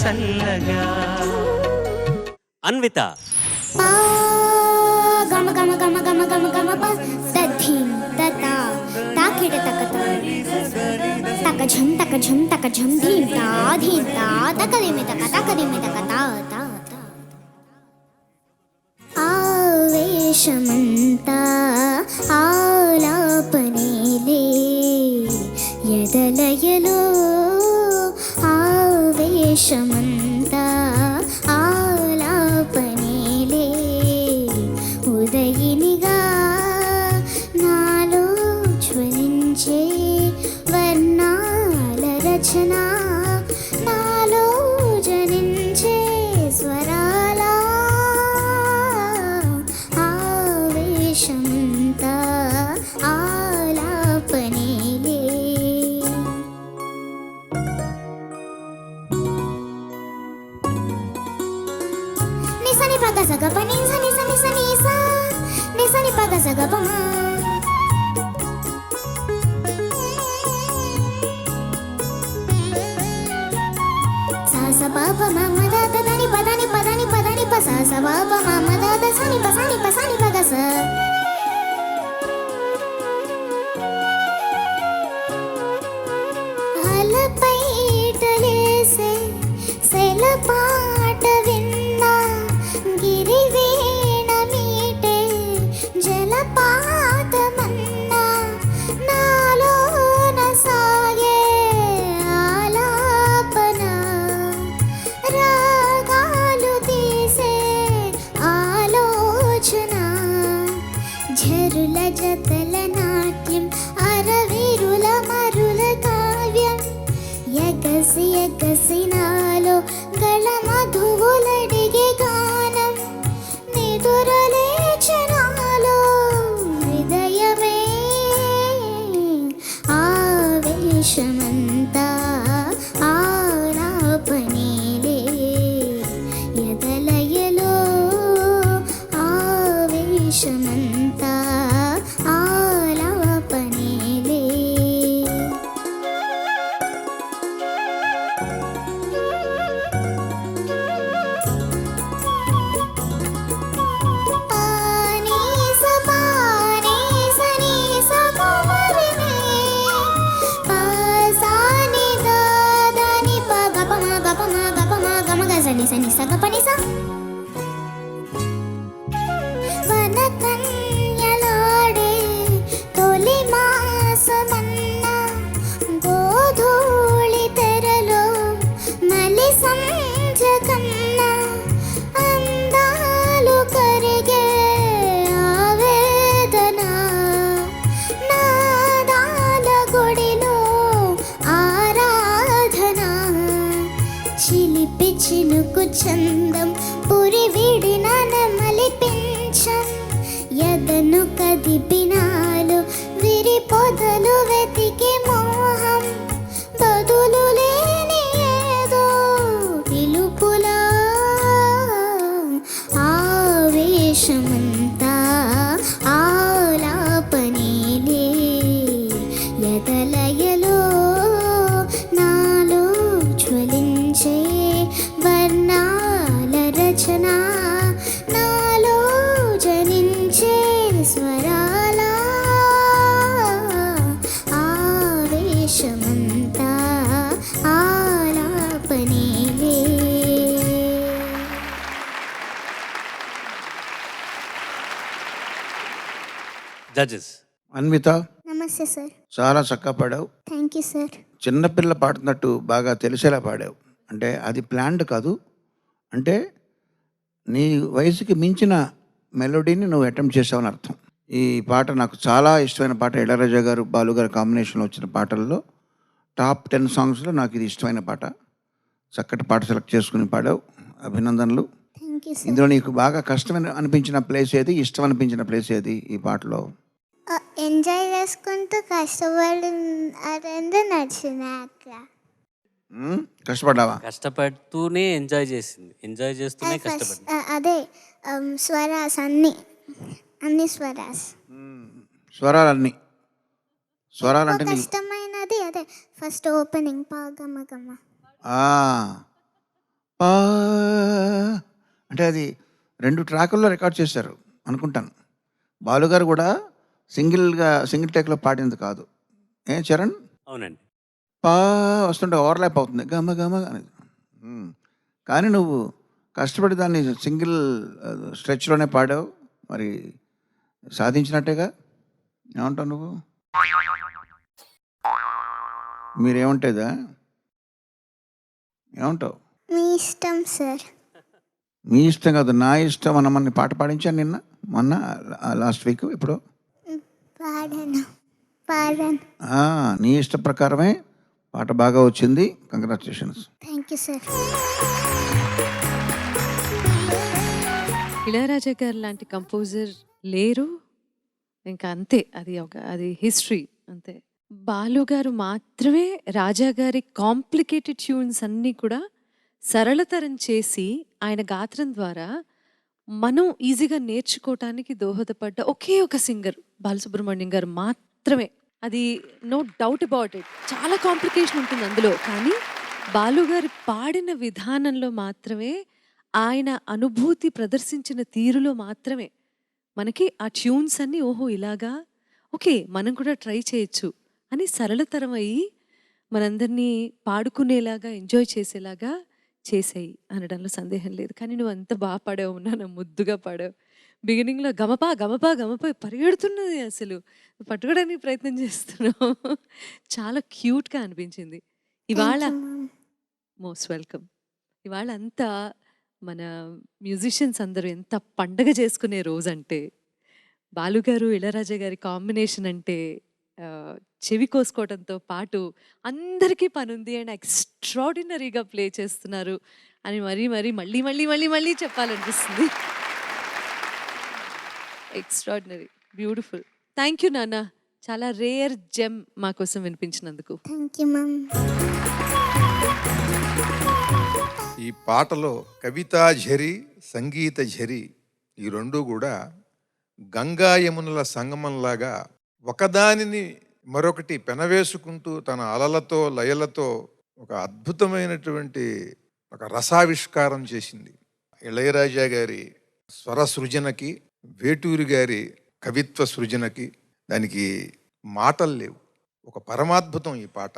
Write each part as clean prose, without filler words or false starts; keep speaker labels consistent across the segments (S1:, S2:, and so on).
S1: చల్లగా. అన్విత
S2: గమ గమ గమ గమ గమ గమ ప తథిం తత తాకిట తకత తక ఝం ధీం తా తకదిమి తక తా తా ఆవేశమంతా ఆలాపనేలే ఎదలయలో ఆవేశమంతా ఆలాపనేలే ఉదయినిగా నాలో జ్వలించే వర్ణాల రచన నాలో జనించే స్వరాల ఆవేశమంతా ఆలాపనేలే. నిసని పగ సగప నిసని సని సని సా నిసని పగ సగప మా స పాప మమ దాద దని పదని పదని పదని ప స పాప మమ దాద సని పసని పసని పగ స అలపైటలేసే సెలపాట విన్నా గిరివీణ మీటే జలపాతమన్నా నాలోన సాగే ఆలాపన రాగాలు తీసే ఆలోచన ఝరుల జతల నాట్యం అరవిరుల మరుల కావ్యం ఎగసి ఎగసి నాలో గళ మధువులడిగే గానం నిదురలేచనాలో హృదయమే ఆవేశమంతా ఆలాపనేలే ఎదలయలో ఆవేశమంతా ఆలాపనేలే. సని సగ పని స వనకన్యలాడే తొలి మాసమన్న గోధూళి తెరలో మలి సంధ్య కన్నా అందాలు కరిగే ఆవేదన నాదాల గుడిలో ఆరాధన చిలిపి చినుకు చందం పురి విడిన నెమలి పింఛం ఎదను కదిపినాలు విరి పొదలు వెతికి మోహం బదులు లేని ఏదో పిలుపులా ఆవేశమంతా ఆలాపనేలే ఎదలయలో నాలో జ్వలించే వర్ణాల రచన నాలో జనించే స్వరాల ఆవేశమంతా ఆలాపనేలే.
S1: జడ్జెస్
S3: అన్విత
S2: నమస్తే సార్.
S3: చాలా చక్కగా పాడావు.
S2: Thank you sir.
S3: చిన్నపిల్ల పాడుతున్నట్టు బాగా తెలిసేలా పాడావు. అంటే అది ప్లాన్డ్ కాదు, అంటే నీ వయసుకి మించిన మెలోడీని నువ్వు అటెంప్ట్ చేసావని అర్థం. ఈ పాట నాకు చాలా ఇష్టమైన పాట. ఇళయరాజా గారు బాలు గారు కాంబినేషన్లో వచ్చిన పాటల్లో టాప్ 10 సాంగ్స్లో నాకు ఇది ఇష్టమైన పాట. చక్కటి పాట సెలెక్ట్ చేసుకుని పాడావు. అభినందనలు.
S2: Thank you sir.
S3: ఇందులో నీకు బాగా కష్టమైన అనిపించిన ప్లేస్ ఏది, ఇష్టం అనిపించిన ప్లేస్ ఏది ఈ పాటలో?
S2: ఎంజాయ్ చేసుకుంటూ కష్టపడి రెండు నచ్చింది అట్లా.
S3: కష్టపడ్డావా?
S1: కష్టపడుతూనే ఎంజాయ్ చేసింది, ఎంజాయ్ చేస్తూనే కష్టపడింది.
S2: అదే స్వరాస్ అన్ని స్వరాస్,
S3: స్వరాలన్నీ. స్వరాలంటే
S2: కష్టమైనది అదే ఫస్ట్ ఓపెనింగ్ పాగమ గమ.
S3: పా అంటే అది 2 ట్రాకుల్లో రికార్డ్ చేశారు అనుకుంటాను. బాలుగారు కూడా సింగిల్ టేక్‌లో పాడింది కాదు. చరణ్?
S1: అవునండి.
S3: పా వస్తుంటే ఓవర్‌లాప్ అవుతుంది. గమ గమ అనేది. కానీ నువ్వు కష్టపడి దాన్ని సింగిల్ స్ట్రెచ్‌లోనే పాడావు. మరి సాధించినట్టేగా? ఏమంటావు నువ్వు? మీరేమంటేదా? ఏమంటావు?
S2: మీ ఇష్టం సార్.
S3: మీ ఇష్టం కాదు, నా ఇష్టం అన్నమని పాట పాడించాను మొన్న లాస్ట్ వీక్ ఎప్పుడో.
S2: పాడాను.
S3: నీ ఇష్ట ప్రకారమే పాట బాగా వచ్చింది. Congratulations.
S2: Thank you sir.
S4: Ilaiyaraaja గారు లాంటి కంపోజర్ లేరు. ఇంకా అంతే, అది హిస్టరీ అంతే. బాలు గారు మాత్రమే రాజా గారి కాంప్లికేటెడ్ ట్యూన్స్ అన్నీ కూడా సరళతరం చేసి ఆయన గాత్రం ద్వారా మనం ఈజీగా నేర్చుకోవటానికి దోహదపడ్డ ఒకే ఒక సింగర్ బాలసుబ్రహ్మణ్యం గారు మాత్రమే. అది నో డౌట్ అబౌట్ ఇట్. చాలా కాంప్లికేషన్ ఉంటుంది అందులో, కానీ బాలు గారు పాడిన విధానంలో మాత్రమే, ఆయన అనుభూతి ప్రదర్శించిన తీరులో మాత్రమే మనకి ఆ ట్యూన్స్ అన్నీ ఓహో ఇలాగా, ఓకే మనం కూడా ట్రై చేయొచ్చు అని సరళతరం అయ్యి మనందరినీ పాడుకునేలాగా ఎంజాయ్ చేసేలాగా చేసాయి అనడంలో సందేహం లేదు. కానీ నువ్వు అంత బాగా పాడావు, నాన్న ముద్దుగా పాడావు. బిగినింగ్లో గమపా గమపా గమపా పరిగెడుతున్నది, అసలు పట్టుకోవడానికి ప్రయత్నం చేస్తున్నావు. చాలా క్యూట్గా అనిపించింది. ఇవాళ మోస్ట్ వెల్కమ్. ఇవాళ అంతా మన మ్యూజిషియన్స్ అందరూ ఎంత పండగ చేసుకునే రోజు అంటే, బాలుగారు ఇళయరాజా గారి కాంబినేషన్ అంటే చెవి కోసుకోవడంతో పాటు అందరికీ పనుంది అండ్ ఎక్స్ట్రాడినరీగా ప్లే చేస్తున్నారు అని మరీ మరీ మళ్ళీ మళ్ళీ మళ్ళీ మళ్ళీ చెప్పాలనిపిస్తుంది. Extraordinary, beautiful. థ్యాంక్ యూ నాన్న, చాలా రేర్ జెమ్ మా కోసం వినిపించినందుకు.
S2: Thank you ma'am.
S5: ఈ పాటలో కవితా ఝరి, సంగీత ఝరి ఈ రెండు కూడా గంగా యమునుల సంగమంలాగా ఒకదానిని మరొకటి పెనవేసుకుంటూ తన అలలతో లయలతో ఒక అద్భుతమైనటువంటి ఒక రసావిష్కారం చేసింది. ఇళయరాజా గారి స్వర సృజనకి, వేటూరి గారి కవిత్వ సృజనకి దానికి మాటలు లేవు. ఒక పరమాద్భుతం ఈ పాట.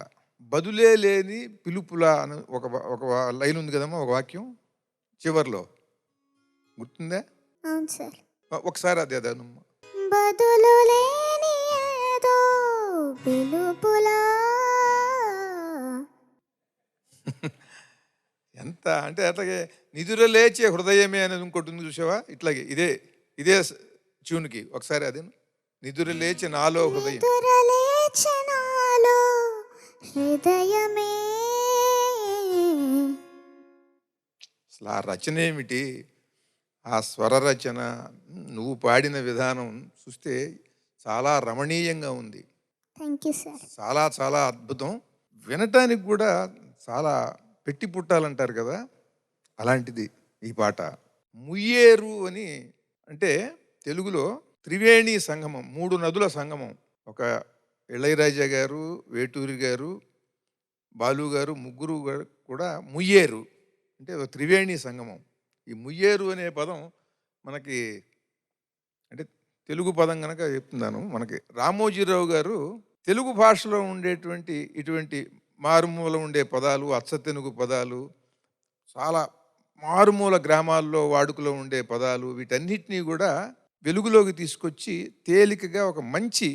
S5: బదులే లేని పిలుపులా అని ఒక లైన్ ఉంది కదమ్మా, ఒక వాక్యం చివర్లో, గుర్తుందా?
S2: అవును సార్.
S5: ఒకసారి అదే అదనమ్మా.
S2: బదులు లేని ఏదో పిలుపులా.
S5: ఎంత అంటే అట్లాగే నిదుర లేచే హృదయమే అనేది ఇంకోటి ఉంది చూసావా, ఇట్లాగే ఇదే ట్యూన్కి ఒకసారి అదే నిదుర లేచే నాలో హృదయం.
S2: నిదురలేచె నాలో హృదయమే.
S5: అసలు ఆ రచన ఏమిటి, ఆ స్వర రచన, నువ్వు పాడిన విధానం చూస్తే చాలా రమణీయంగా ఉంది.
S2: Thank you sir.
S5: చాలా చాలా అద్భుతం. వినటానికి కూడా చాలా పెట్టి పుట్టాలంటారు కదా, అలాంటిది ఈ పాట. ముయ్యేరు అని అంటే తెలుగులో త్రివేణి సంగమం, 3 నదుల సంగమం. ఒక ఇళయరాజా గారు, వేటూరి గారు, బాలు గారు, ముగ్గురు కూడా ముయ్యేరు అంటే ఒక త్రివేణి సంగమం. ఈ ముయ్యేరు అనే పదం మనకి అంటే తెలుగు పదం కనుక చెప్తున్నాను. మనకి రామోజీరావు గారు తెలుగు భాషలో ఉండేటువంటి ఇటువంటి మారుమూల ఉండే పదాలు, అచ్చతెనుగు పదాలు, చాలా మారుమూల గ్రామాల్లో వాడుకలో ఉండే పదాలు, వీటన్నిటినీ కూడా వెలుగులోకి తీసుకొచ్చి తేలికగా ఒక మంచి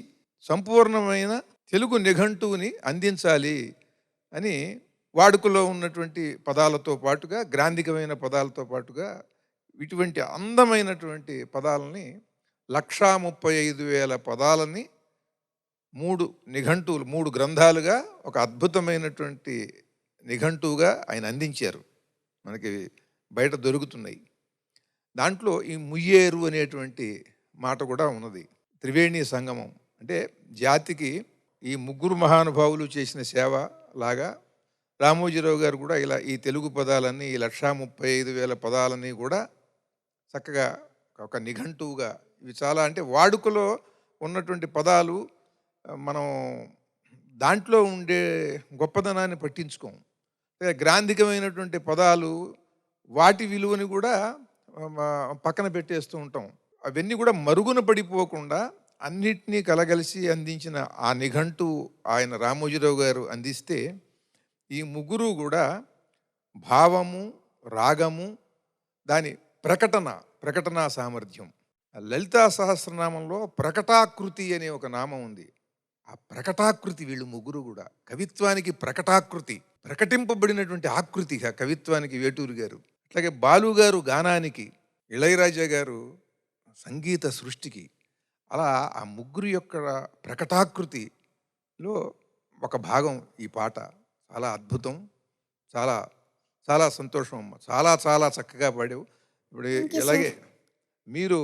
S5: సంపూర్ణమైన తెలుగు నిఘంటువుని అందించాలి అని వాడుకలో ఉన్నటువంటి పదాలతో పాటుగా, గ్రాంధికమైన పదాలతో పాటుగా ఇటువంటి అందమైనటువంటి పదాలని 1,35,000 పదాలని 3 నిఘంటువులు, 3 గ్రంథాలుగా ఒక అద్భుతమైనటువంటి నిఘంటువుగా ఆయన అందించారు. మనకి బయట దొరుకుతున్నాయి. దాంట్లో ఈ ముయ్యేరు అనేటువంటి మాట కూడా ఉన్నది. త్రివేణి సంగమం అంటే జాతికి ఈ ముగ్గురు మహానుభావులు చేసిన సేవ లాగా రామోజీరావు గారు కూడా ఇలా ఈ తెలుగు పదాలన్నీ, ఈ 1,35,000 పదాలన్నీ కూడా చక్కగా ఒక నిఘంటువుగా, ఇవి చాలా అంటే వాడుకలో ఉన్నటువంటి పదాలు మనం దాంట్లో ఉండే గొప్పదనాన్ని పట్టించుకోం. గ్రాంధికమైనటువంటి పదాలు వాటి విలువని కూడా పక్కన పెట్టేస్తూ ఉంటాం. అవన్నీ కూడా మరుగున పడిపోకుండా అన్నిటినీ కలగలిసి అందించిన ఆ నిఘంటు ఆయన రామోజీరావు గారు అందిస్తే ఈ ముగ్గురు కూడా భావము, రాగము, దాని ప్రకటనా సామర్థ్యం. లలితా సహస్రనామంలో ప్రకటాకృతి అనే ఒక నామం ఉంది. ఆ ప్రకటాకృతి వీళ్ళు ముగ్గురు కూడా కవిత్వానికి ప్రకటాకృతి, ప్రకటింపబడినటువంటి ఆకృతి కవిత్వానికి వేటూరు గారు. అట్లాగే బాలు గారు గానానికి, ఇళయరాజా గారు సంగీత సృష్టికి. అలా ఆ ముగ్గురు యొక్క ప్రకటాకృతిలో ఒక భాగం ఈ పాట. చాలా అద్భుతం, చాలా చాలా సంతోషం అమ్మ. చాలా చాలా చక్కగా పాడావు. ఇప్పుడు ఇలాగే మీరు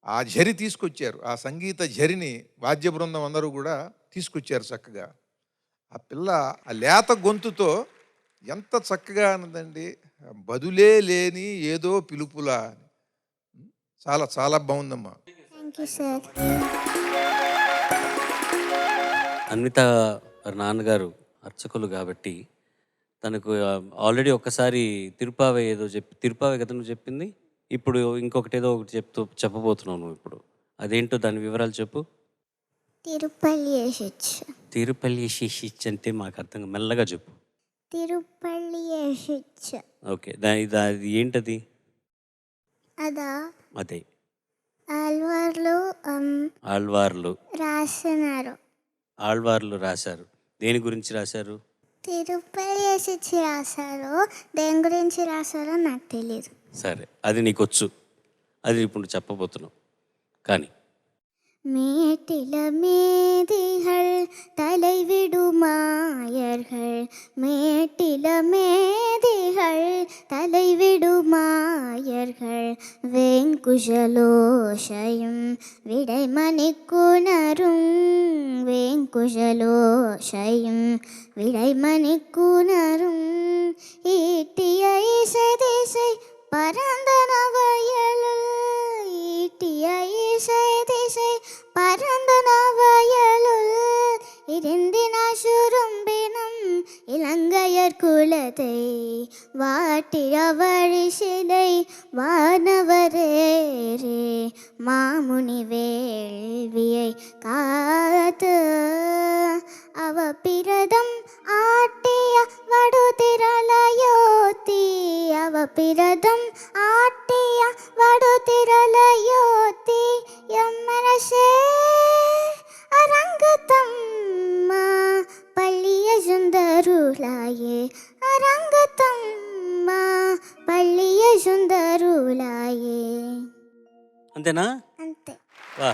S5: ఆ ఝరి తీసుకొచ్చారు, ఆ సంగీత ఝరిని వాద్య బృందం అందరూ కూడా తీసుకొచ్చారు చక్కగా. ఆ పిల్ల ఆ లేత గొంతుతో ఎంత చక్కగా అన్నదండి, బదులే లేని ఏదో పిలుపులా. చాలా చాలా బాగుందమ్మా.
S2: Thank you sir.
S1: అన్విత వారి నాన్నగారు అర్చకులు కాబట్టి తనకు ఆల్రెడీ ఒక్కసారి తిరుపావే ఏదో తిరుపావే కదా నువ్వు చెప్పింది, ఇప్పుడు ఇంకొకటి ఏదో ఒకటి చెప్పబోతున్నావు నువ్వు ఇప్పుడు. అదేంటో దాని వివరాలు చెప్పు.
S2: తిరుపల్లి
S1: అంటే మాకు అర్థం మెల్లగా చెప్పు.
S2: తిరుపల్లి
S1: ఓకే, అది ఏంటది?
S2: అదా
S1: అదే
S2: ఆళ్వార్లు రాసినారు.
S1: ఆళ్వార్లు రాశారు. దేని గురించి రాశారు?
S2: తిరుపల్లి రాశారు. దేని గురించి రాశారో నాకు తెలియదు.
S1: సరే, అది నీకు వచ్చు, అది ఇప్పుడు చెప్పబోతున్నావు. కానీ
S2: மேட்டில மேதிகள் தலைவிடுமாயர்கள், மேட்டில மேதிகள் தலைவிடுமாயர்கள், வேங்குஷலோஷயம் விடைமணிக்குணரும், வேங்குஷலோஷயம் விடைமணிக்குணரும், ஈட்டிய இசை திசை பரந்தன வயலுள், ஈட்டிய இசை திசை பரந்தன வயலுள், இருந்தின சுரும்பினம் இலங்கையர் குலத்தை, வாட்டிய வழிசிலை வானவரேரே, மாமுனி வேள்வியை காத்து அவ பிரதம் ஆட்டிய வடுதிரலயோத்தி, அவ பிரதம் ஆட்டிய వడుతిరలయోతి, యమ్మనసే అరంగతమ్మ పల్లియ సుందరులాయే, అరంగతమ్మ పల్లియ సుందరులాయే.
S1: అంతేనా?
S2: అంతే.
S1: వా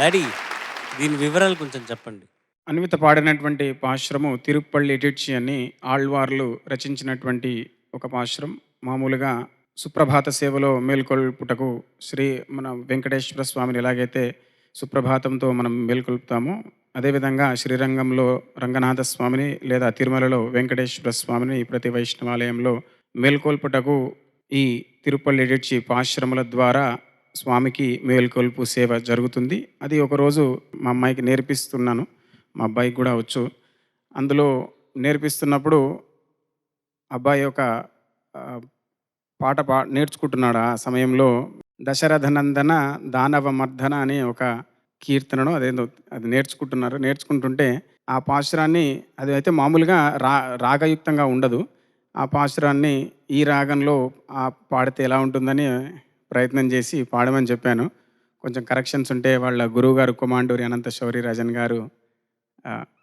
S1: డాడీ, దీని వివరాలు కొంచెం చెప్పండి.
S6: అన్విత పాడినటువంటి పాశ్రము తిరుప్పల్లి ఎడిట్చి అని ఆళ్వార్లు రచించినటువంటి ఒక పాశ్రం. మామూలుగా సుప్రభాత సేవలో మేల్కొల్పుటకు మన వెంకటేశ్వర స్వామిని ఎలాగైతే సుప్రభాతంతో మనం మేల్కొల్పుతామో, అదేవిధంగా శ్రీరంగంలో రంగనాథ స్వామిని లేదా తిరుమలలో వెంకటేశ్వర స్వామిని ప్రతి వైష్ణవాలయంలో మేల్కొల్పుటకు ఈ తిరుపల్లి ఎడిట్చి పాశ్రముల ద్వారా స్వామికి మేల్కొల్పు సేవ జరుగుతుంది. అది ఒకరోజు మా అమ్మాయికి నేర్పిస్తున్నాను, మా అబ్బాయికి కూడా వచ్చు. అందులో నేర్పిస్తున్నప్పుడు అబ్బాయి ఒక పాట నేర్చుకుంటున్నాడు. ఆ సమయంలో దశరథనందన దానవ మర్దన అనే ఒక కీర్తనను అది నేర్చుకుంటుంటే ఆ పాశురాన్ని, అది అయితే మామూలుగా రాగయుక్తంగా ఉండదు. ఆ పాశురాన్ని ఈ రాగంలో పాడితే ఎలా ఉంటుందని ప్రయత్నం చేసి పాడమని చెప్పాను. కొంచెం కరెక్షన్స్ ఉంటే వాళ్ళ గురువుగారు కొమాండూరి అనంత శౌరి రాజన్ గారు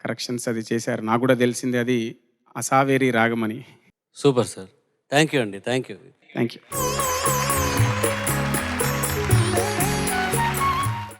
S6: కరెక్షన్స్ అది చేశారు. నాకు కూడా తెలిసింది అది అసావేరి రాగమని.
S1: సూపర్ సార్, థ్యాంక్ యూ అండి. Thank you.